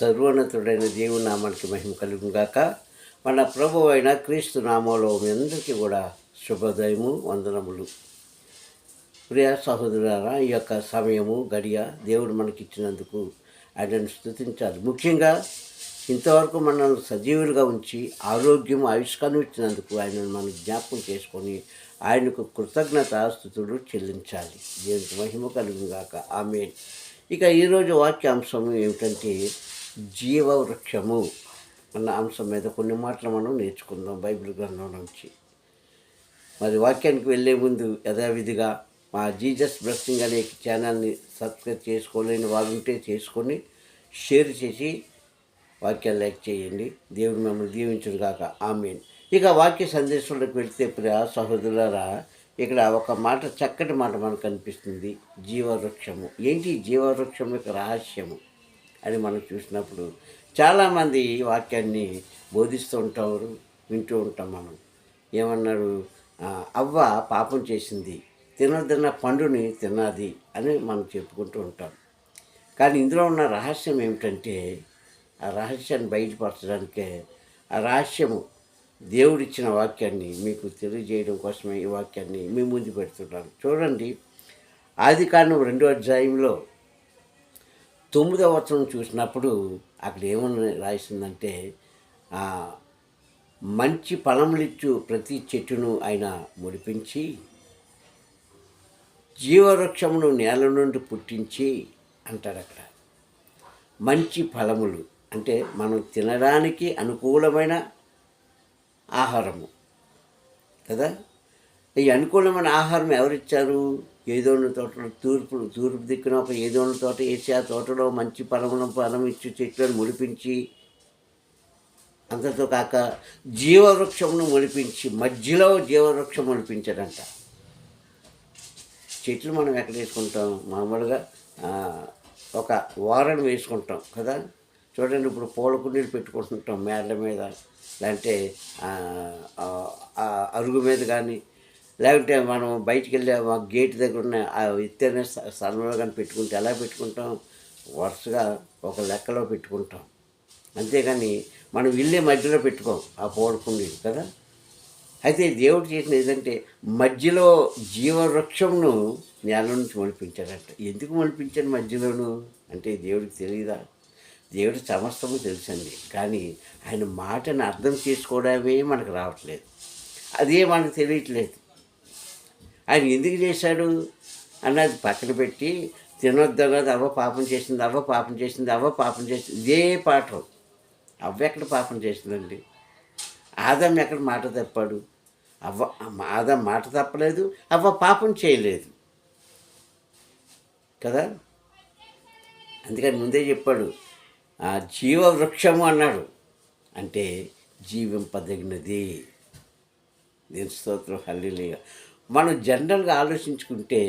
సర్వోన్నతుడైన దేవుని నామానికి మహిమ కలుగును గాక. మన ప్రభువు అయిన క్రీస్తు నామంలో మీ అందరికీ కూడా శుభోదయము, వందనములు. ప్రియ సహోదరులారా, ఈ యొక్క సమయము గడియ దేవుడు మనకిచ్చినందుకు ఆయనను స్తుతించాలి. ముఖ్యంగా ఇంతవరకు మనల్ని సజీవులుగా ఉంచి ఆరోగ్యం, ఆయుష్కాను ఇచ్చినందుకు ఆయనను మనం జ్ఞాపకం చేసుకొని ఆయనకు కృతజ్ఞత స్తుతులు చెల్లించాలి. దేవునికి మహిమ కలుగును గాక. ఆమేన్. ఇక ఈరోజు వాక్యాంశం ఏమిటంటే జీవవృక్షము అన్న అంశం మీద కొన్ని మాటలు మనం నేర్చుకుందాం బైబిల్ గ్రంథం నుంచి. మరి వాక్యానికి వెళ్ళే ముందు యథావిధిగా మా జీసస్ బ్లెస్సింగ్ అనే ఛానల్ని సబ్స్క్రైబ్ చేసుకోలేని వాళ్ళు ఉంటే చేసుకొని షేర్ చేసి వాక్యాలు లైక్ చేయండి. దేవుడు మిమ్మల్ని దీవించును గాక. ఆమేన్. ఇక వాక్య సందేశంలోకి వెళితే ప్రియ సహోదరులారా, ఇక్కడ ఒక మాట, చక్కటి మాట మనకు కనిపిస్తుంది. జీవవృక్షము ఏంటి? జీవవృక్షం యొక్క రహస్యము అని మనం చూసినప్పుడు చాలామంది వాక్యాన్ని బోధిస్తూ ఉంటారు, వింటూ ఉంటాం. మనం ఏమన్నారు? అవ్వ పాపం చేసింది, తినదన్న పండుని తిన్నది అని మనం చెప్పుకుంటూ ఉంటాం. కానీ ఇందులో ఉన్న రహస్యం ఏమిటంటే, ఆ రహస్యాన్ని బయటపరచడానికే ఆ రహస్యము దేవుడిచ్చిన వాక్యాన్ని మీకు తెలియజేయడం కోసమే ఈ వాక్యాన్ని మీ ముందు పెడుతున్నాను. చూడండి, ఆదికాండం 2వ అధ్యాయంలో 9వ వచనం చూసినప్పుడు అక్కడ ఏమని రాసిందంటే, మంచి ఫలములిచ్చు ప్రతి చెట్టును ఆయన ముడిపించి జీవవృక్షమును నేల నుండి పుట్టించి అంటాడు. అక్కడ మంచి ఫలములు అంటే మనం తినడానికి అనుకూలమైన ఆహారము కదా. ఈ అనుకూలమైన ఆహారం ఎవరిచ్చారు? ఏదోని తోటలో తూర్పు దిక్కున ఒక ఏదోని తోట వేసి ఆ తోటలో మంచి ఫలం ఇచ్చి చెట్లను ముడిపించి, అంతతో కాక జీవవృక్షమును ముడిపించి, మధ్యలో జీవవృక్షం ముడిపించాడంట. చెట్లు మనం ఎక్కడ వేసుకుంటాం? మామూలుగా ఒక వారను వేసుకుంటాం కదా. చూడండి, ఇప్పుడు పూల కుండీలు పెట్టుకుంటుంటాం మేడల మీద, లేదంటే అరుగు మీద కానీ, లేకుంటే మనం బయటికి వెళ్ళే మా గేట్ దగ్గర ఉన్న ఆ ఎత్తైన స్థలంలో కానీ పెట్టుకుంటే ఎలా పెట్టుకుంటాం? వరుసగా ఒక లెక్కలో పెట్టుకుంటాం. అంతేగాని మనం ఇల్లే మధ్యలో పెట్టుకోం ఆ పూల కుండీలు కదా. అయితే దేవుడు చేసిన ఏదంటే మధ్యలో జీవవృక్షంను నేల నుంచి మొలిపించాడంట. ఎందుకు మొలిపించాడు మధ్యలోను అంటే దేవుడికి తెలియదా? దేవుడు సమస్తము తెలుసండి. కానీ ఆయన మాటను అర్థం చేసుకోవడమే మనకు రావట్లేదు, అదే మనకు తెలియట్లేదు. ఆయన ఎందుకు చేశాడు అన్నది పక్కన పెట్టి, తినొద్దన్నది అవ్వ పాపం చేసింది, అవ్వ పాపం చేసింది, అవ్వ పాపం చేసింది, ఇదే పాఠం. అవ్వ ఎక్కడ పాపం చేసిందండి? ఆదాం ఎక్కడ మాట తప్పాడు? ఆదాం మాట తప్పలేదు, అవ్వ పాపం చేయలేదు కదా. అందుకని ముందే చెప్పాడు, జీవవృక్షము అన్నాడు. అంటే జీవింపదగినది. దీని స్తోత్రం, హల్లెలూయా. మనం జనరల్గా ఆలోచించుకుంటే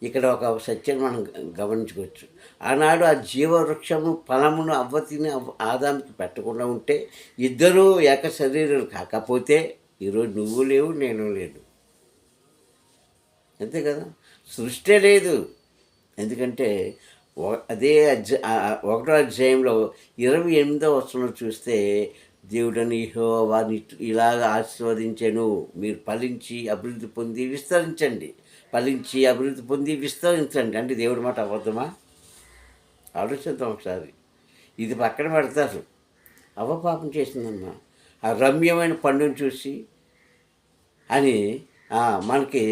ఇక్కడ ఒక సత్యం మనం గమనించుకోవచ్చు. ఆనాడు ఆ జీవవృక్షము ఫలమును అవ్వ తిని ఆదాముకి పెట్టకుండా ఉంటే ఇద్దరూ ఏక శరీరాలు కాకపోతే ఈరోజు నువ్వు లేవు, నేను లేను. అంతే కదా. సృష్టి లేదు. ఎందుకంటే అదే 1వ అధ్యాయంలో 28వ వచనం చూస్తే, దేవుడని యెహోవా ఇలాగ ఆశీర్వదించెను, మీరు ఫలించి అభివృద్ధి పొంది విస్తరించండి, ఫలించి అభివృద్ధి పొంది విస్తరించండి. అంటే దేవుడి మాట అబద్ధమా? ఆలోచిద్దాం ఒకసారి. ఇది పక్కన పెడతారు. అవ్వ పాపం చేసిందమ్మా ఆ రమ్యమైన పండును చూసి అని మనకి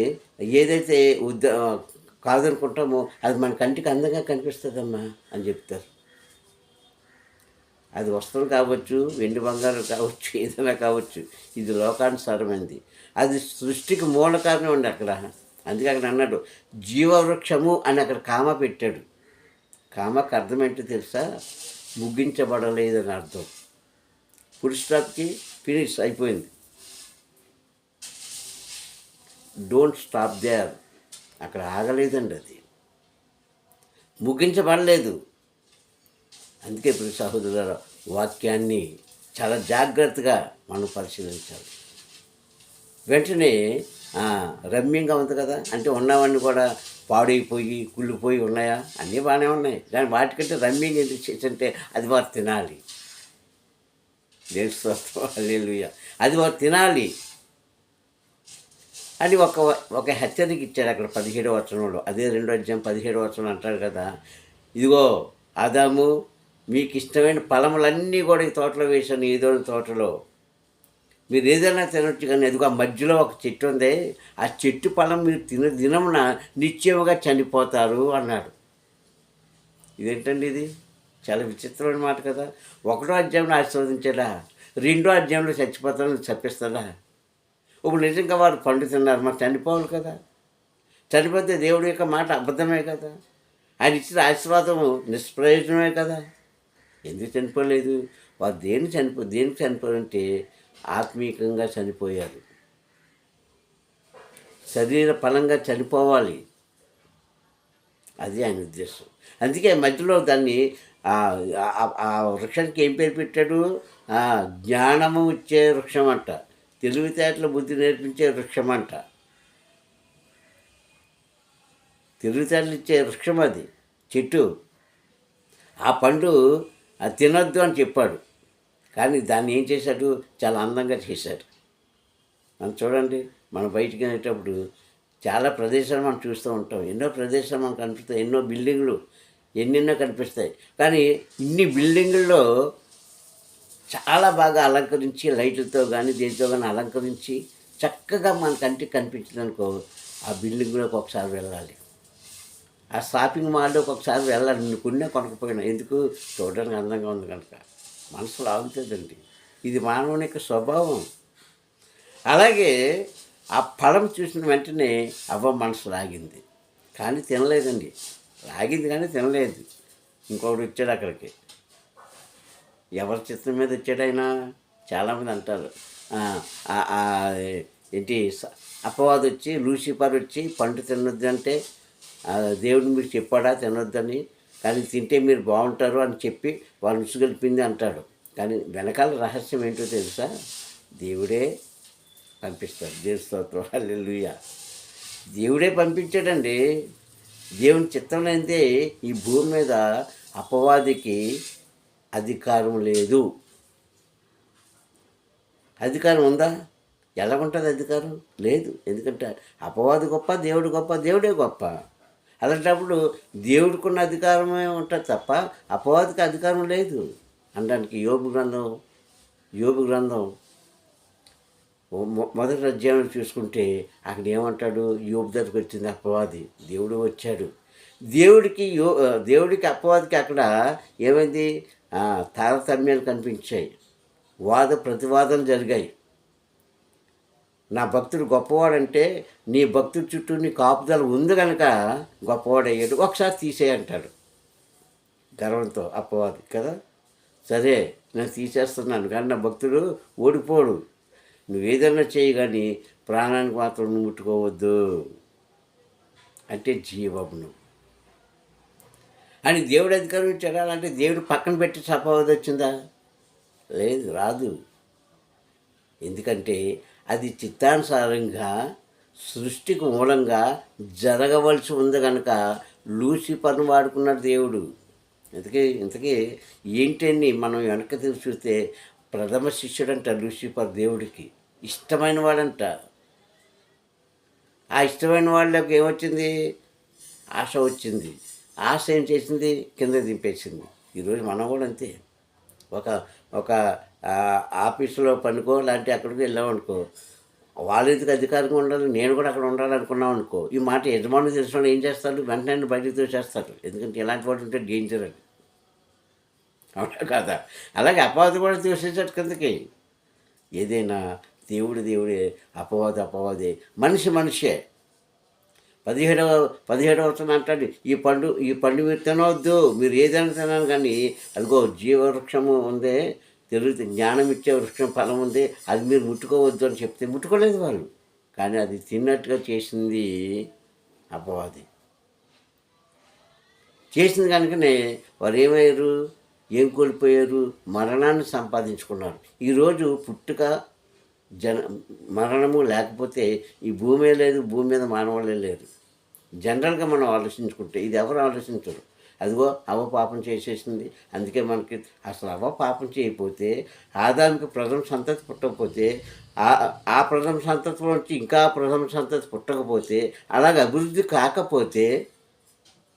ఏదైతే కాదనుకుంటామో అది మన కంటికి అందంగా కనిపిస్తుందమ్మా అని చెప్తారు. అది వస్త్రం కావచ్చు, వెండి బంగారం కావచ్చు, ఏదైనా కావచ్చు, ఇది లోకానుసారమైంది. అది సృష్టికి మూల కారణం అండి అక్కడ. అందుకే అక్కడ అన్నాడు జీవవృక్షము అని అక్కడ కామ పెట్టాడు. కామకు అర్థం ఏంటో తెలుసా? ముగించబడలేదని అర్థం. ఫుల్ స్టాప్కి ఫినిష్ అయిపోయింది. Don't stop there. అక్కడ ఆగలేదండి, అది ముగించబడలేదు. అందుకే ఇప్పుడు సహోదరుల వాక్యాన్ని చాలా జాగ్రత్తగా మనం పరిశీలించాలి. వెంటనే రమ్యంగా ఉంది కదా, అంటే ఉన్నవాడిని కూడా పాడైపోయి కుళ్ళిపోయి ఉన్నాయా? అన్నీ బాగానే ఉన్నాయి. కానీ వాటికంటే రమ్మింగ్ ఎందుకు చేసంటే అది వారు తినాలి. దేవుని స్తోత్రం, హల్లెలూయా. అది వారు తినాలి అని ఒక హెచ్చరిక ఇచ్చాడు అక్కడ 17వ వచనంలో. అదే 2వ అధ్యాయం 17వ వచనం అంటాడు కదా, ఇదిగో ఆదాము, మీకు ఇష్టమైన ఫలములన్నీ కూడా ఈ తోటలో వేశాను, ఏదో తోటలో మీరు ఏదైనా తినొచ్చు, కానీ అదిగో ఆ మధ్యలో ఒక చెట్టు ఉంది, ఆ చెట్టు ఫలం మీరు దినమున నిత్యముగా చనిపోతారు అన్నాడు. ఇదేంటండి ఇది? చాలా విచిత్రమైన మాట కదా. 1వ అధ్యాయంలో ఆశీర్వదించాడా, 2వ అధ్యాయంలో చచ్చిపోతారని చెప్పిస్తాడా? ఇప్పుడు నిజంగా వారు పండు తిన్నారు, మరి చనిపోవాలి కదా. చనిపోతే దేవుడి యొక్క మాట అబద్ధమే కదా. ఆయన ఇచ్చిన ఆశీర్వాదం నిష్ప్రయోజనమే కదా. ఎందుకు చనిపోలేదు? వారు దేనికి చనిపోయారంటే ఆత్మీయంగా చనిపోయారు, శరీర ఫలంగా చనిపోవాలి. అది ఆయన ఉద్దేశం. అందుకే మధ్యలో దాన్ని ఆ వృక్షానికి ఏం పేరు పెట్టాడు? జ్ఞానము ఇచ్చే వృక్షం అంట, తెలివితేటల బుద్ధి నేర్పించే వృక్షం అంట. తెలివితేటలు ఇచ్చే వృక్షం అది, చెట్టు. ఆ పండు తినొద్దు అని చెప్పాడు, కానీ దాన్ని ఏం చేశాడు? చాలా అందంగా చేశాడు. మనం చూడండి, మనం బయటికి వెళ్ళేటప్పుడు చాలా ప్రదేశాలు మనం చూస్తూ ఉంటాం. ఎన్నో ప్రదేశాలు మనకు కనిపిస్తాయి, ఎన్నో బిల్డింగులు ఎన్నెన్నో కనిపిస్తాయి. కానీ ఇన్ని బిల్డింగుల్లో చాలా బాగా అలంకరించి, లైట్లతో కానీ దేనితో కానీ అలంకరించి చక్కగా మన కంటికి కనిపించిందనుకో, ఆ బిల్డింగ్లోకి ఒకసారి వెళ్ళాలి. ఆ షాపింగ్ మాల్లోకి ఒకసారి వెళ్ళాలి. నువ్వు కొన్నా కొనకపోయినా, ఎందుకు? చూడడానికి అందంగా ఉంది కనుక. మనసు లాగుతుందండి. ఇది మానవుని యొక్క స్వభావం. అలాగే ఆ ఫలం చూసిన వెంటనే అవ్వ మనసు లాగింది, కానీ తినలేదండి. లాగింది కానీ తినలేదు. ఇంకొకటి వచ్చాడు అక్కడికి. ఎవరి చిత్రం మీద వచ్చాడు ఆయన? చాలామంది అంటారు ఏంటి, అపవాది వచ్చి, లూసిఫర్ వచ్చి పండు తినొద్దు అంటే దేవుడు మీకు చెప్పాడా తినొద్దని, కానీ తింటే మీరు బాగుంటారు అని చెప్పి వాళ్ళు ఉసుగొల్పింది అంటాడు. కానీ వెనకాల రహస్యం ఏంటో తెలుసా? దేవుడే పంపిస్తాడు. దేవుని స్తోత్రం, హల్లెలూయా. దేవుడే పంపించాడండి. దేవుని చిత్తం అయితే ఈ భూమి మీద అపవాదికి అధికారం లేదు. అధికారం ఉందా? ఎలా ఉంటుంది అధికారం? లేదు. ఎందుకంటే అపవాది గొప్ప, దేవుడు గొప్ప, దేవుడే గొప్ప. అలాంటప్పుడు దేవుడికున్న అధికారమే ఉంటుంది తప్ప అపవాదికి అధికారం లేదు అనడానికి యోబు గ్రంథం మొదటి అధ్యాయం చూసుకుంటే అక్కడ ఏమంటాడు? యోబు దగ్గరికి వచ్చింది అపవాది, దేవుడు వచ్చాడు. దేవుడికి అపవాదికి అక్కడ ఏమైంది? తారతమ్యాలు కనిపించాయి, వాద ప్రతివాదనలు జరిగాయి. నా భక్తుడు గొప్పవాడంటే నీ భక్తుడి చుట్టూ నీ కాపుదల ఉంది కనుక గొప్పవాడయ్యాడు, ఒకసారి తీసేయంటాడు గర్వంతో అపవాది కదా. సరే నేను తీసేస్తున్నాను, కానీ నా భక్తుడు ఓడిపోడు. నువ్వేదన్నా చేయి, కానీ ప్రాణానికి మాత్రం నువ్వు ముట్టుకోవద్దు అంటే జీవమును అని దేవుడు అధికారం ఇచ్చాడు. అంటే దేవుడు పక్కన పెట్టి అపవాది వచ్చిందా? లేదు, రాదు. ఎందుకంటే అది చిత్తానుసారంగా సృష్టికి మూలంగా జరగవలసి ఉంది కనుక లూసిఫర్ను వాడుకున్నాడు దేవుడు. ఇంతకీ ఏంటని మనం వెనక్కి తిరిగి చూస్తే ప్రథమ శిష్యుడంట లూసిఫర్, దేవుడికి ఇష్టమైన వాడంట. ఆ ఇష్టమైన వాళ్ళకి ఏమొచ్చింది? ఆశ వచ్చింది. ఆశ ఏం చేసింది? కింద దింపేసింది. ఈరోజు మనం కూడా అంతే. ఒక ఆఫీసులో పనుకో లాంటి అక్కడికి వెళ్ళామనుకో, వాళ్ళు ఎందుకు అధికారంగా ఉండాలి, నేను కూడా అక్కడ ఉండాలనుకున్నాం అనుకో, ఈ మాట యజమానులు తెలిసిన ఏం చేస్తారు? వెంటనే బయటకు తోసేస్తారు. ఎందుకంటే ఇలాంటి వాడు ఉంటే డేంజర్ అని. అవునా కదా? అలాగే అపవాది కూడా తోసేసాడు కిందకి. ఏదైనా దేవుడే, అపవాదే, మనిషే. 17వ వచనం అంటాడు, ఈ పండు మీరు తినవద్దు, మీరు ఏదైనా తినాలి, కానీ అదిగో జీవవృక్షము ఉందే, జ్ఞానం ఇచ్చే వృక్షం ఫలం ఉంది, అది మీరు ముట్టుకోవద్దు అని చెప్తే ముట్టుకోలేదు వాళ్ళు. కానీ అది తిన్నట్టుగా చేసింది అపవాది. చేసింది కనుకనే వారు ఏమయ్యారు? ఏం కోల్పోయారు? మరణాన్ని సంపాదించుకున్నారు. ఈరోజు పుట్టుక మరణము లేకపోతే ఈ భూమే లేదు, భూమి మీద మానవాళ్ళే లేరు. జనరల్గా మనం ఆలోచించుకుంటే ఇది ఎవరు ఆలోచించరు. అదిగో అవ్వ పాపం చేసేసింది, అందుకే మనకి అసలు అవ్వ పాపం చేయకపోతే, ఆదాముకి ప్రథమ సంతతి పుట్టకపోతే, ఆ ఆ ప్రథమ సంతతిలోంచి ఇంకా ప్రథమ సంతతి పుట్టకపోతే, అలాగ అభివృద్ధి కాకపోతే,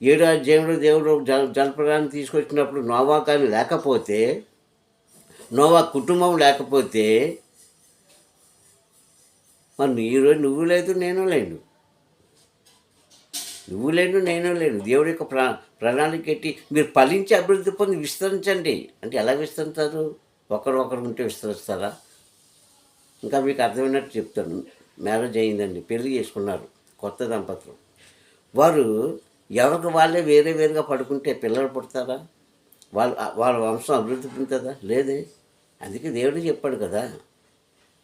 7వ అధ్యాయంలో దేవుడు జలప్రళయాన్ని తీసుకొచ్చినప్పుడు నోవా కానీ లేకపోతే, నోవా కుటుంబం లేకపోతే, మరి ఈరోజు నువ్వు లేదు, నేను లేను. నువ్వు లేను, నేను లేను. దేవుడి యొక్క ప్రణాళిక ఎట్టి మీరు ఫలించి అభివృద్ధి పొంది విస్తరించండి. అంటే ఎలా విస్తరిస్తారు? ఒకరు ఉంటే విస్తరిస్తారా? ఇంకా మీకు అర్థమైనట్టు చెప్తాను. మ్యారేజ్ అయిందండి, పెళ్లి చేసుకున్నారు కొత్త దంపతులు. వారు ఎవరికి వాళ్ళే వేరే వేరుగా పడుకుంటే పిల్లలు పుడతారా? వాళ్ళ వంశం అభివృద్ధి పొందుతుందా? లేదే. అందుకే దేవుడు చెప్పాడు కదా,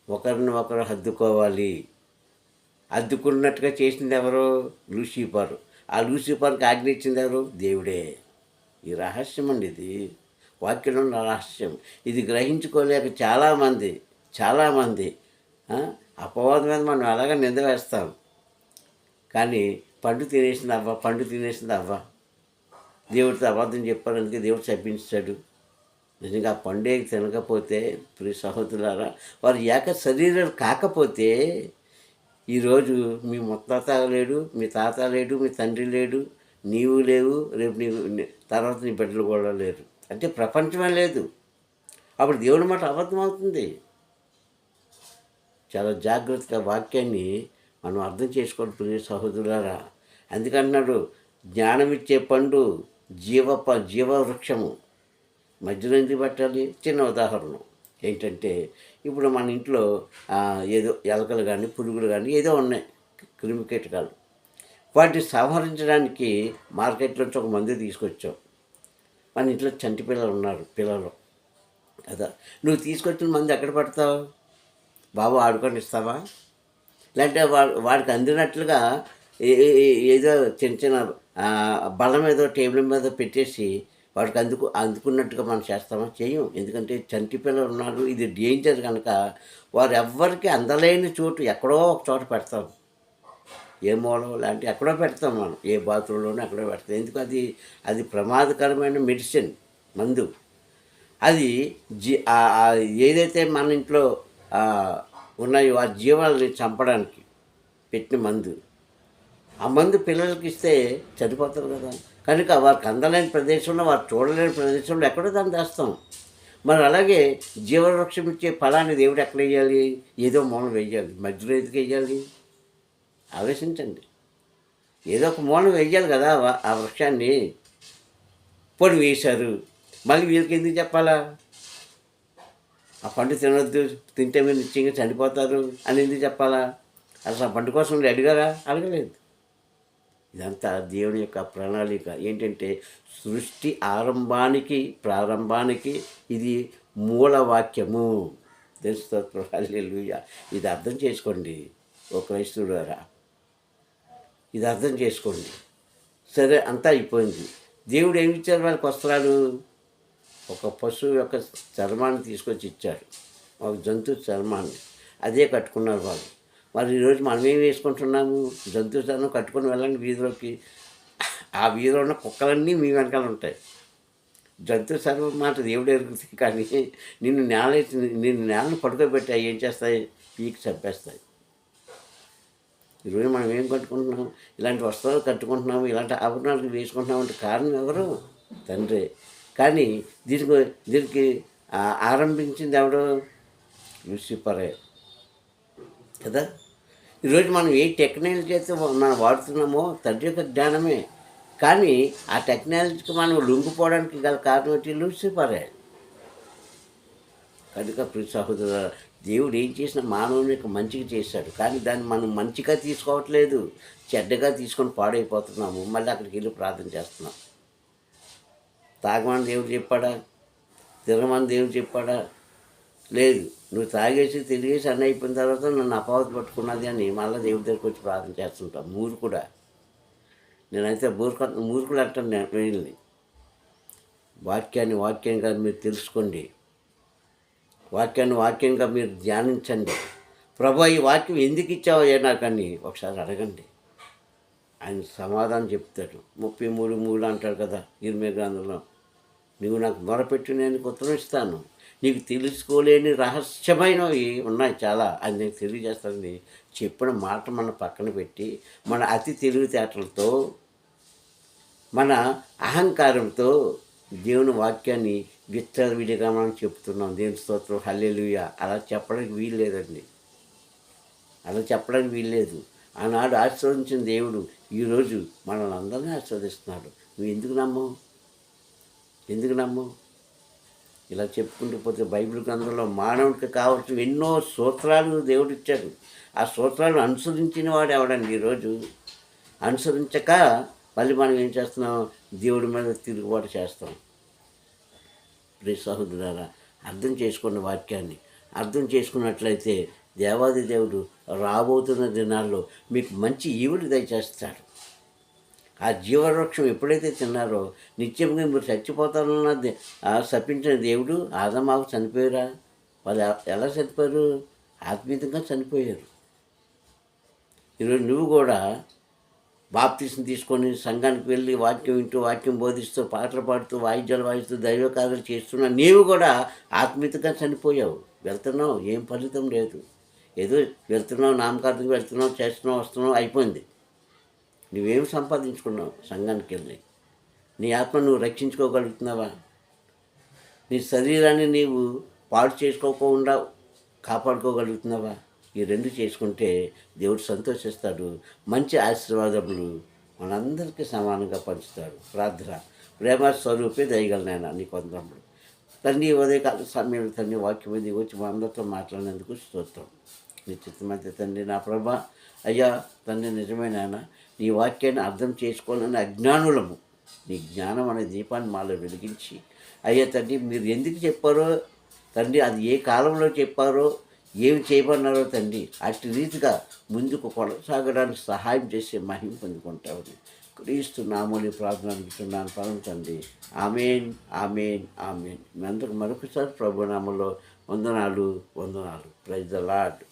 ఒకరిని ఒకరు హద్దుకోవాలి. అద్దుకున్నట్టుగా చేసింది ఎవరు? లూసిఫర్. ఆ లూసిఫర్కి ఆజ్ఞ ఇచ్చింది ఎవరు? దేవుడే. ఈ రహస్యం అండి, ఇది వాక్యంలో ఉన్న రహస్యం. ఇది గ్రహించుకోలేక చాలామంది అపవాదం మీద మనం అలాగే నింద వేస్తాం. కానీ పండు తినేసింది అవ్వ. దేవుడితో అబద్ధం చెప్పారు, అందుకే దేవుడు శపించాడు. నిజంగా ఆ పండే తినకపోతే ప్రియ సహోదరులారా, వారు ఏక శరీరాలు కాకపోతే ఈరోజు మీ ముత్తాత లేడు, మీ తాత లేడు, మీ తండ్రి లేడు, నీవు లేవు, రేపు తర్వాత నీ బిడ్డలు కూడా లేరు. అంటే ప్రపంచమే లేదు. అప్పుడు దేవుడి మాట అబద్ధం అవుతుంది. చాలా జాగ్రత్తగా వాక్యాన్ని మనం అర్థం చేసుకోవాలి ప్రియ సహోదరులారా. అందుకంటున్నాడు, జ్ఞానమిచ్చే పండు జీవవృక్షము మధ్యలో ఎందుకు పెట్టాలి? చిన్న ఉదాహరణ ఏంటంటే, ఇప్పుడు మన ఇంట్లో ఏదో ఎలకలు కానీ పురుగులు కానీ ఏదో ఉన్నాయి, క్రిమి కీటకాలు. వాటిని సంహరించడానికి మార్కెట్లోంచి ఒక మందు తీసుకొచ్చావు. మన ఇంట్లో చంటి పిల్లలు కదా, నువ్వు తీసుకొచ్చిన మందు ఎక్కడ పెడతావు? బాబు ఆడుకొని ఇస్తావా? లేదంటే వాడికి అందినట్లుగా ఏదో చిన్న బల్ల మీద టేబుల్ మీద పెట్టేసి వాడికి అందుకున్నట్టుగా మనం చేస్తామా? చేయం. ఎందుకంటే చంటి పిల్లలు ఉన్నారు, ఇది డేంజర్ కనుక వారు ఎవ్వరికి అందలేని చోటు ఎక్కడో ఒక చోట పెడతాం. ఏ మూలం లాంటి ఎక్కడో పెడతాం మనం, ఏ బాత్రూంలోనూ ఎక్కడో పెడతాం. ఎందుకు? అది ప్రమాదకరమైన మెడిసిన్, మందు. అది ఏదైతే మన ఇంట్లో ఉన్నాయో ఆ జీవాలని చంపడానికి పెట్టిన మందు. ఆ మందు పిల్లలకి ఇస్తే చనిపోతారు కదా. కనుక వారికి అందలేని ప్రదేశంలో, వారు చూడలేని ప్రదేశంలో ఎక్కడో దాన్ని దాస్తాం. మరి అలాగే జీవవృక్షం ఇచ్చే ఫలాన్ని దేవుడు ఎక్కడ వేయాలి? ఏదో మూలం వేయాలి. మధ్యలో ఎందుకు వేయాలి? ఆలోచించండి. ఏదో ఒక మూలం వేయాలి కదా ఆ వృక్షాన్ని. పొడి వేశారు, మళ్ళీ వీళ్ళకి ఎందుకు చెప్పాలా? ఆ పండు తినొద్దు, తింటే మీరు నిశ్చయంగా చనిపోతారు అని ఎందుకు చెప్పాలా? అసలు ఆ పండు కోసం అడిగారా? అడగలేదు. ఇదంతా దేవుని యొక్క ప్రణాళిక. ఏంటంటే సృష్టి ప్రారంభానికి ఇది మూలవాక్యము. తెలుస్తోత్రం, హల్లెలూయా. ఇది అర్థం చేసుకోండి ఓ క్రైస్తవులారా, ఇది అర్థం చేసుకోండి. సరే, అంతా అయిపోయింది. దేవుడు ఏమి ఇచ్చారు వాళ్ళకి వస్త్రాలు? ఒక పశువు యొక్క చర్మాన్ని తీసుకొచ్చి ఇచ్చారు, ఒక జంతువు చర్మాన్ని. అదే కట్టుకున్నారు వాళ్ళు. మరి ఈరోజు మనం ఏం వేసుకుంటున్నాము? జంతువు చర్మం కట్టుకొని వెళ్ళండి వీధిలోకి, ఆ వీధిలో ఉన్న కుక్కలన్నీ మీ వెనకాల ఉంటాయి. జంతువు చర్మం మాట దేవుడు ఎరుగుతాయి, కానీ నిన్ను నేలను పడుకోబెట్టాయి ఏం చేస్తాయి? పీకి చంపేస్తాయి. ఈరోజు మనం ఏం కట్టుకుంటున్నాం? ఇలాంటి వస్త్రాలు కట్టుకుంటున్నాము, ఇలాంటి ఆభరణాలు వేసుకుంటున్నామంటే కారణం ఎవరు? తండ్రే. కానీ దీనికి ఆరంభించింది ఎవడు? లూసిఫరే కదా. ఈరోజు మనం ఏ టెక్నాలజీ అయితే మనం వాడుతున్నామో తండ్రి యొక్క జ్ఞానమే. కానీ ఆ టెక్నాలజీకి మనం లొంగిపోవడానికి గల కారణం ఏంటి? లూసిఫరే. కనుక ప్రియ సహోదరుల, దేవుడు ఏం చేసినా మానవునికి మంచిగా చేశాడు, కానీ దాన్ని మనం మంచిగా తీసుకోవట్లేదు, చెడ్డగా తీసుకొని పాడైపోతున్నాము. మళ్ళీ అక్కడికి వెళ్ళి ప్రార్థన చేస్తున్నాం. తాగమని దేవుడు చెప్పాడా? తినమని దేవుడు చెప్పాడా? లేదు. నువ్వు తాగేసి తిరిగేసి అన్నీ అయిపోయిన తర్వాత నన్ను అపవాదు పట్టుకున్నది అని మళ్ళీ దేవుడి దగ్గరికి వచ్చి ప్రార్థన చేస్తుంటాం. మూర్ఖుడా. నేనైతే మూర్ఖుడు అంటాను నేను వీళ్ళని. వాక్యంగా మీరు తెలుసుకోండి, వాక్యంగా మీరు ధ్యానించండి. ప్రభు, ఈ వాక్యం ఎందుకు ఇచ్చావో నాకని ఒకసారి అడగండి. ఆయన సమాధానం చెప్తాడు. 33:3 అంటాడు కదా ఇర్మియా గ్రంథంలో, నువ్వు నాకు మొరపెట్టు నేను ఉత్తరం ఇస్తాను, నీకు తెలుసుకోలేని రహస్యమైనవి ఉన్నాయి చాలా, అది నేను తెలియజేస్తానని చెప్పిన మాట మన పక్కన పెట్టి మన అతి తెలివితేటలతో మన అహంకారంతో దేవుని వాక్యాన్ని విచ్చలవిడిగా మనం చెప్తున్నాం. దేవుని స్తోత్రం, హల్లెలూయా. అలా చెప్పడానికి వీలు లేదండి, అలా చెప్పడానికి వీల్లేదు. ఆనాడు ఆశీర్వదించిన దేవుడు ఈరోజు మనల్ని అందరినీ ఆశీర్వదిస్తున్నాడు. నువ్వు ఎందుకు నమ్మవు? ఇలా చెప్పుకుంటూ పోతే బైబిల్ గ్రంథంలో మానవుడికి కావాల్సిన ఎన్నో సూత్రాలు దేవుడు ఇచ్చాడు. ఆ సూత్రాలను అనుసరించిన వాడు ఎవడండి ఈరోజు? అనుసరించక మళ్ళీ మనం ఏం చేస్తున్నాం? దేవుడి మీద తిరుగుబాటు చేస్తాం. ప్రియ సహోదరులారా, అర్థం చేసుకున్న వాక్యాన్ని అర్థం చేసుకున్నట్లయితే దేవాది దేవుడు రాబోతున్న దినాల్లో మీకు మంచి ఈవులు దయచేస్తాడు. ఆ జీవవృక్షం ఎప్పుడైతే తిన్నారో నిత్యంగా మీరు చచ్చిపోతారన్నది శపించిన దేవుడు ఆదమావు చనిపోయారా? వాళ్ళు ఎలా చనిపోయారు? ఆత్మీయంగా చనిపోయారు. ఈరోజు నువ్వు కూడా బాప్తీసం తీసుకొని సంఘానికి వెళ్ళి వాక్యం వింటూ, వాక్యం బోధిస్తూ, పాటలు పాడుతూ, వాయిద్యాలు వాయిస్తూ, దైవ కార్యాలు చేస్తున్నా నీవు కూడా ఆత్మీయంగా చనిపోయావు. వెళ్తున్నావు, ఏం ఫలితం లేదు. ఏదో వెళ్తున్నావు, నామకార్థంగా వెళ్తున్నావు, చేస్తున్నావు, వస్తున్నావు, అయిపోయింది. నువ్వేం సంపాదించుకున్నావు? సంఘానికి వెళ్ళి నీ ఆత్మ నువ్వు రక్షించుకోగలుగుతున్నావా? నీ శరీరాన్ని నీవు పాడు చేసుకోకుండా కాపాడుకోగలుగుతున్నావా? ఈ రెండు చేసుకుంటే దేవుడు సంతోషిస్తాడు. మంచి ఆశీర్వాదములు మనందరికీ సమానంగా పంచుతాడు. ప్రార్థన. ప్రేమ స్వరూపే దయగలనైనా నీ కొందరములు తండ్రి, ఉదయకాల సమయంలో తండ్రి వాక్యం మీద వచ్చి మా అందరితో మాట్లాడినందుకు స్తోత్రం. నీ చిత్తమైతే తండ్రి నా ప్రభా, అయ్యా తండ్రి నిజమైన నీ వాక్యాన్ని అర్థం చేసుకోవాలని అజ్ఞానులము, నీ జ్ఞానం అనే దీపాన్ని మాలో వెలిగించి, అయ్యా తండ్రి మీరు ఎందుకు చెప్పారో తండ్రి, అది ఏ కాలంలో చెప్పారో, ఏమి చేయమన్నారో తండ్రి, అట్టి రీతిగా ముందుకు కొనసాగడానికి సహాయం చేసే మహిమ పొందుకుంటామని క్రీస్తు నామూలి ప్రార్థన అడుగుతున్నాను పరం తండ్రి. ఆమేన్, ఆమేన్, ఆమేన్. మీ అందరికి మరొకసారి ప్రభు నామంలో వందనాలు. Praise the lord.